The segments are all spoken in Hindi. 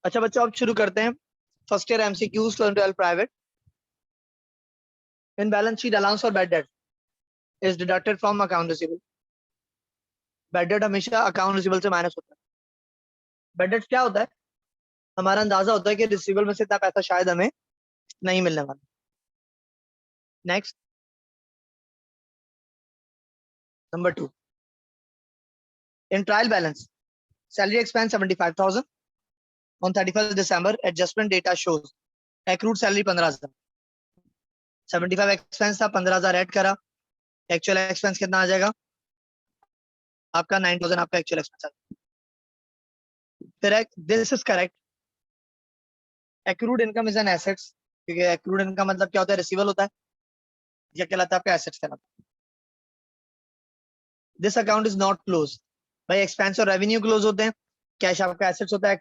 अच्छा बच्चों, अब शुरू करते हैं first year MCQs 12 private. In balance sheet allowance और bad debt is deducted from account receivable. Bad debt हमेशा अकाउंट रिसीवेबल से माइनस होता है। बैड डेट क्या होता है? हमारा अंदाजा होता है कि रिसीवेबल में से इतना पैसा शायद हमें नहीं मिलने वाला। Next, number 2, in trial balance salary expense 75,000 on 31 December। Adjustment data shows accrued salary 15,000। 75 expense था, 15,000 ऐड करा, एक्चुअल एक्सपेंस कितना आ जाएगा आपका? 9,000 आपका एक्चुअल एक्सपेंस आ जाएगा। Correct, this is correct. Accrued income is an assets, क्योंकि एक्रूड इनकम मतलब क्या होता है? रिसीवेबल होता है। ये कहलाता है आपका एसेट्स कहलाता है। This account is not close. भाई एक्सपेंस और रेवेन्यू क्लोज होते हैं, कैश आपका एसेट्स होता है,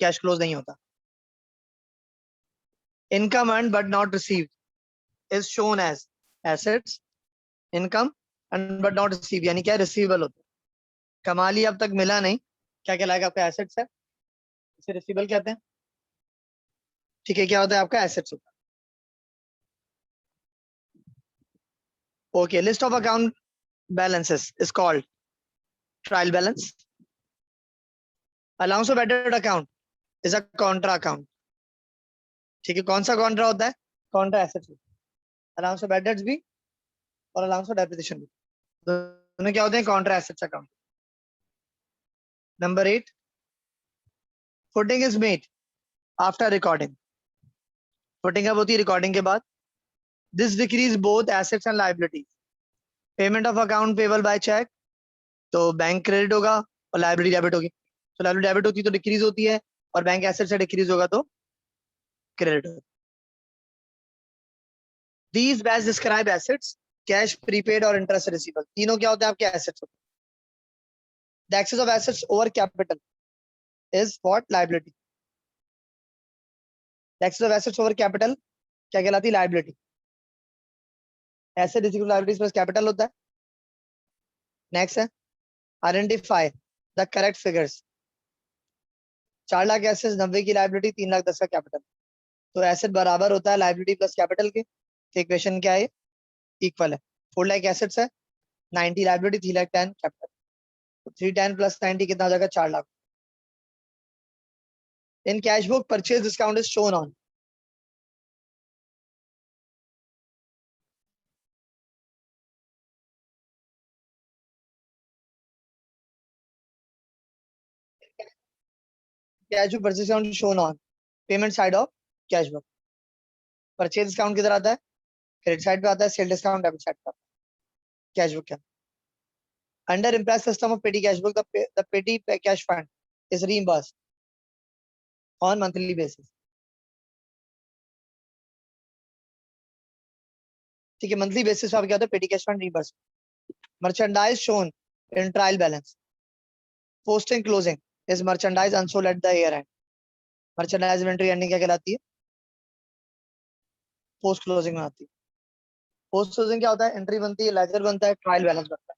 कैश क्लोज नहीं होता। Income earn but not received is shown as assets. Income earn but not receive यानी क्या? रिसीवेबल होता है। कमा लिया अब तक मिला नहीं, क्या कहलाएगा? आपका एसेट्स है, इसे रिसीवेबल कहते हैं। ठीक है, क्या होता है आपका? एसेट्स होता है। Okay, list of account balances is called trial balance. Allowance of added account is a contra account. ठीक है, कौन सा कॉन्ट्रा होता है? Contra assets. अलाउंस ऑफ एडेड्स भी और अलाउंस ऑफ डेप्रिसिएशन भी, दोनों क्या होते हैं? Contra assets account. Number 8, footing is made after recording. Footing अब होती है रिकॉर्डिंग के बाद। This decrease both assets and liabilities. Payment of account payable by cheque, तो बैंक क्रेडिट होगा और लायबिलिटी डेबिट होगी। तो लायबिलिटी डेबिट होती है तो डिक्रीज होती है, और बैंक एसेट से डिक्रीज होगा तो क्रेडिट होगा। These batch describe assets, cash, prepaid और interest receivable। तीनों क्या होते हैं आपके? assets होते हैं। The excess of assets over capital is what? Liability। The excess of assets over capital क्या कहलाती है? Liability। Asset is equal to liabilities plus capital होता है। Next है identify the correct figures। 4 lakh assets, 90 की लाइबिलिटी, 3 लाख 10 का कैपिटल। तो एसेट बराबर होता है लाइबिलिटी प्लस कैपिटल के। इक्वेशन क्या है? इक्वल है। 4 लाख एसेट्स है, 90 लाइबिलिटी, 3 लाख 10 कैपिटल। 310 प्लस 90 कितना हो जाएगा? 4 lakh. In cash book, purchase discount is shown on cash book, purchase discount is shown on payment side of cash book। Purchase discount किधर आता है? क्रेडिट साइड पे आता है। सेल डिस्काउंट डेबिट साइड पे आता है। कैश बुक क्या? Under imprest system of petty cash book, the petty cash fund is reimbursed on monthly basis. ठीक है, मंथली बेसिस पे आप क्या होता है? Petty cash fund reimburse. Merchandise shown in trial balance. Posting closing is merchandise unsold at the year and. Merchandise inventory ending क्या कहलाती है? पोस्ट क्लोजिंग में आती है। पोस्ट क्लोजिंग क्या होता है? एंट्री बनती है, लेजर बनता है, ट्रायल बैलेंस बनता है।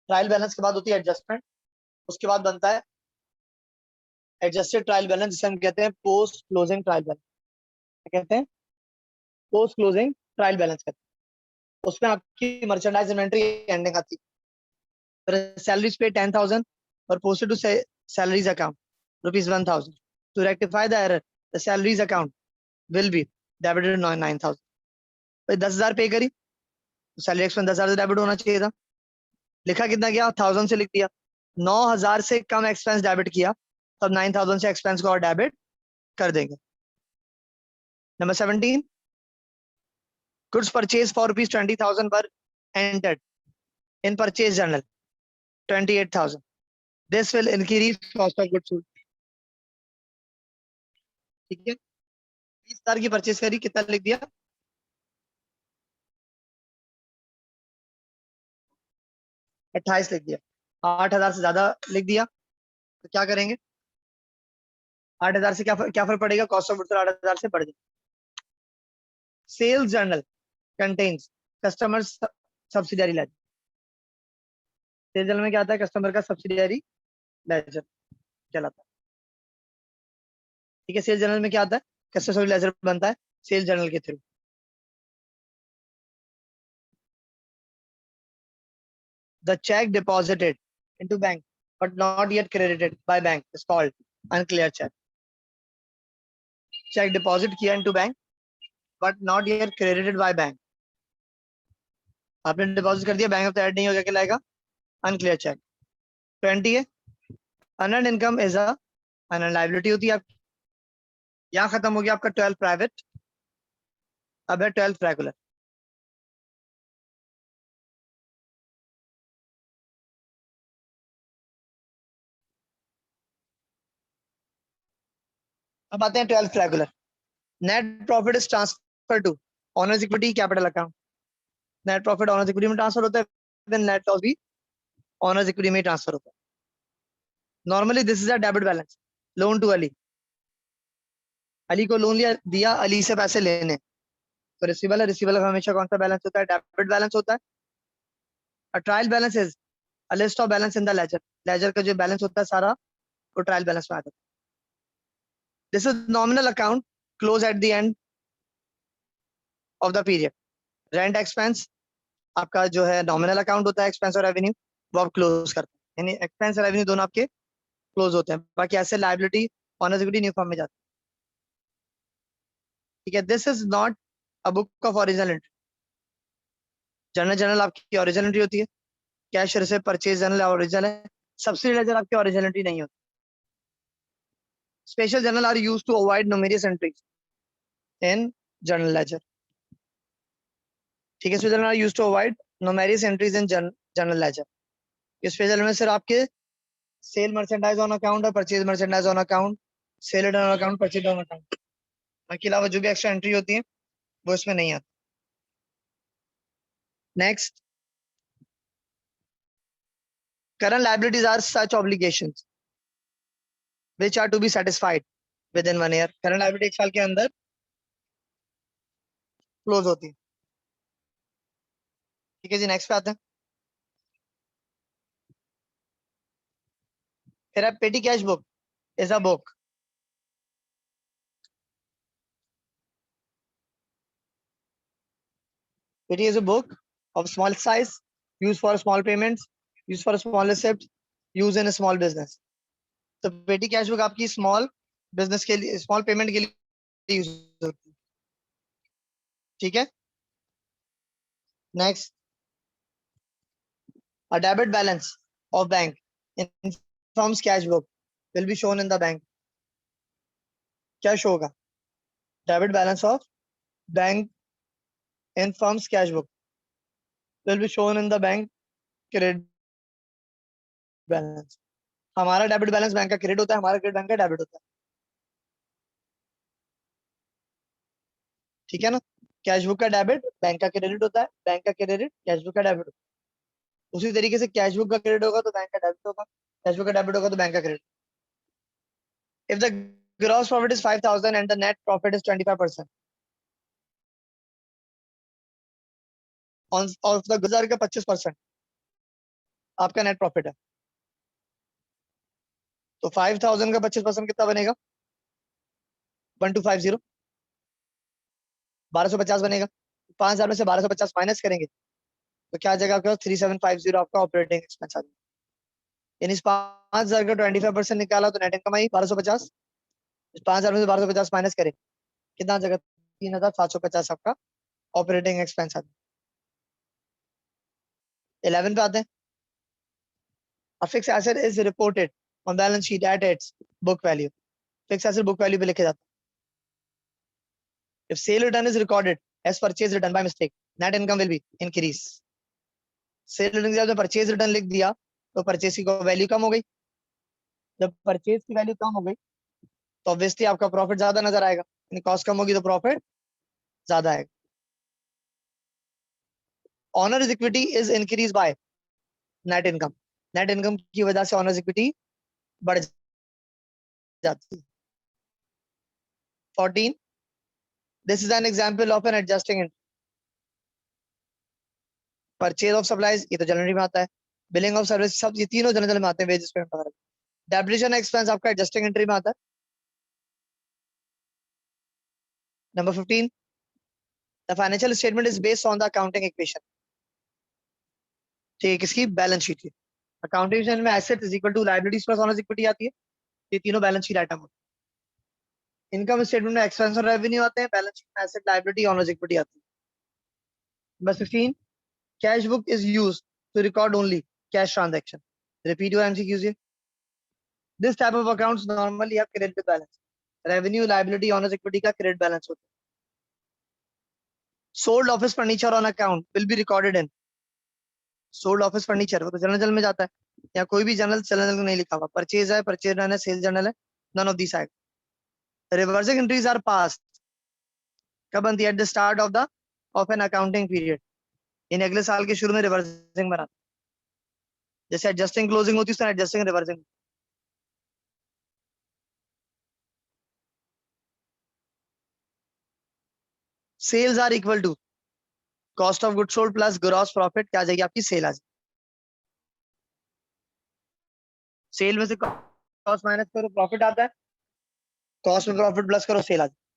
ट्रायल बैलेंस के बाद होती है एडजस्टमेंट, उसके बाद बनता है एडजस्टेड ट्रायल बैलेंस, जिसे हम कहते हैं पोस्ट क्लोजिंग ट्रायल बैलेंस। क्या कहते हैं? पोस्ट क्लोजिंग ट्रायल बैलेंस कहते हैं। उसमें आपकी मर्चेंडाइज इन्वेंटरी एंडिंग आती है। सैलरीज पे 10,000 और posted to salaries account ₹1,000। To rectify the error, the salaries account will be debited 9,000। भाई 10,000 पे करी तो सैलरी एक्सपेंस 10,000 से डेबिट होना चाहिए था। लिखा कितना गया? 1,000 से लिख दिया। 9,000 से कम एक्सपेंस डेबिट किया, तब 9,000 से एक्सपेंस को और डेबिट कर देंगे। Number 17, goods purchase for ₹20,000 were entered in purchase journal 28,000। This will increase cost of goods sold. ठीक है, 20,000 की परचेज करी, कितना लिख दिया? 28 लिख दिया। 8,000 से ज्यादा लिख दिया तो क्या करेंगे? 8,000 से क्या फर्क पड़ेगा? कॉस्ट ऑफ गुड्स 8,000 से बढ़ जाए। Sales journal contains customer subsidiary ledger. Sales journal में क्या आता है? कस्टमर का सब्सिडियरी लेजर कहलाता है। ठीक है, सेल्स जर्नल में क्या आता है, कस्टमर लेजर बनता है सेल्स जर्नल के through. The check deposited into bank but not yet credited by bank is called unclear check. Check deposit किया into bank but not yet credited by bank. आपने डिपॉजिट कर दिया, बैंक में तो ऐड नहीं हो, क्या कहलाएगा, अनक्लियर चेक। 20 है, earned income is earned liability होती है आपकी। यहाँ खत्म हो गया आपका 12 प्राइवेट, अब है 12 रेगुलर। अब आते हैं 12 regular. Net profit is transfer to owners equity capital account. Net profit owners equity में ट्रांसफर होता है, देन नेट लॉस भी ऑनर्स इक्विटी में ट्रांसफर होता है। Normally this is a debit balance, loan to Ali. Ali को लोन लिया दिया, अली से पैसे लेने, तो रिसीवेबल है, रिसीवेबल हमेशा कौन सा बैलेंस होता है, डेबिट बैलेंस होता है। और trial balance is a list of balance in the ledger. Ledger का जो बैलेंस होता है सारा वो ट्रायल बैलेंस में आता है। This is nominal account close at the end of the period. Rent expense आपका जो है नॉमिनल अकाउंट होता है, एक्सपेंस और रेवेन्यू वो आप क्लोज करते हैं, यानी एक्सपेंस और रेवेन्यू दोनों आपके क्लोज होते हैं। बाकी ऐसे liability owners equity new form में जाती है। ठीक है, this is not a book of original entry. Journal journal आपकी ओरिजिनल एंट्री होती है, cash receipt purchase journal original है, सब्सिडी लेजर आपकी ओरिजिनल एंट्री नहीं होती। Special journal are used to avoid numerous entries in journal ledger. ठीक है, special journal are used to avoid numerous entries in journal ledger. इस स्पेशल में सिर्फ आपके सेल मर्चेंडाइज ऑन अकाउंट और purchase merchandise on account, cell return on account, purchase on account, बाकी अलावा जो भी एक्स्ट्रा एंट्री होती है वो इसमें नहीं आती। Next, current liabilities are such obligations which are to be satisfied within 1 year। current liability एक साल के अंदर क्लोज होती है। ठीक है जी, नेक्स्ट पे आते हैं। फिर है petty cash book is a book petty is a book of small size used for small payments, used for small receipts, used in a small business। तो पेटी कैश बुक आपकी स्मॉल बिजनेस के लिए, स्मॉल पेमेंट के लिए यूज होती है। ठीक है, next, a debit balance of bank in firm's cash book will be shown in the bank। क्या शो होगा, debit balance of bank in firm's cash book will be shown in the bank credit balance। हमारा डेबिट बैलेंस बैंक का क्रेडिट होता है, हमारा क्रेडिट बैंक का डेबिट होता है। ठीक है ना, कैश बुक का डेबिट बैंक का क्रेडिट होता है, बैंक का क्रेडिट कैश बुक का डेबिट होता है। उसी तरीके से कैश बुक का क्रेडिट होगा तो बैंक का डेबिट होगा, कैश बुक का डेबिट होगा तो बैंक का credit. If the gross profit is 5000 and the net profit is 25% of the गुजार का 25% आपका नेट प्रॉफिट है, तो 5000 का 25% कितना बनेगा, 1250, 1250 बनेगा। 5000 में से 1250 माइनस करेंगे तो क्या आ जाएगा आपके पास, 3750 आपका ऑपरेटिंग एक्सपेंस आ जाएगा। यानी 5000 का 25% निकाला तो नेट इनकम आई 1250। 5000 में से 1250 माइनस करें कितना आ जाएगा, 3750 आपका ऑपरेटिंग एक्सपेंस आ जाएगा। 11 पे आते हैं। A fixed asset is reported on balance sheet at its book value। Fix asset book value पे लिखे जाता है। If sale return is recorded as purchase return by mistake, net income will be increase। Cell return जब परचेज रिटर्न लिख दिया तो परचेज की वैल्यू कम हो गई। जब परचेज की वैल्यू कम हो गई तो ऑब्वियसली आपका प्रॉफिट ज्यादा नजर आएगा, यानी कॉस्ट कम होगी तो प्रॉफिट ज्यादा आएगा। Owners equity is increase by net income. Net income की वजह से ऑनर्स इक्विटी बढ़ जाती है। 14, this is an example of an adjusting entry. Purchase of supplies ये तो जनरल में आता है, बिलिंग ऑफ सर्विस सब ये तीनों जनरल में आते हैं, वेजेस पेमेंट वगैरह। डेप्रिसिएशन एक्सपेंस आपका एडजस्टिंग एंट्री में आता है। Number 15, the financial statement is based on the accounting equation. ठीक है, किसकी? बैलेंस शीट की। अकाउंटिंग इक्वेशन में asset is equal to liabilities plus owners equity आती है, ये तीनों बैलेंस शीट आइटम होते हैं। इनकम स्टेटमेंट में एक्सपेंस और रेवेन्यू आते हैं, बैलेंस शीट में एसेट लायबिलिटी ओनर्स इक्विटी आती है। Number 15, cash book is used to record only cash transaction. Repeat your MCQs here. This type of accounts normally have credit balance. Revenue, liability, owners equity का credit balance होता है। Sold office furniture on account will be recorded in. Sold office furniture वो तो जर्नल में जाता है, या कोई भी जर्नल नहीं लिखा हुआ। परचेज है, परचेज रन है, सेल जर्नल है, none of these act. Reversing entries are passed कब बनती है? At the start of an accounting period. इन अगले साल के शुरू में रिवर्सिंग बनाता है। जैसे एडजस्टिंग क्लोजिंग होती है, उसमें adjusting reversing. Sales are equal to cost of good sold plus gross profit, क्या आ जाएगी आपकी? सेल आ जाएगी। सेल में से कॉस्ट माइनस करो, प्रॉफिट आता है, कॉस्ट में प्रॉफिट प्लस करो, सेल आ जाएगी।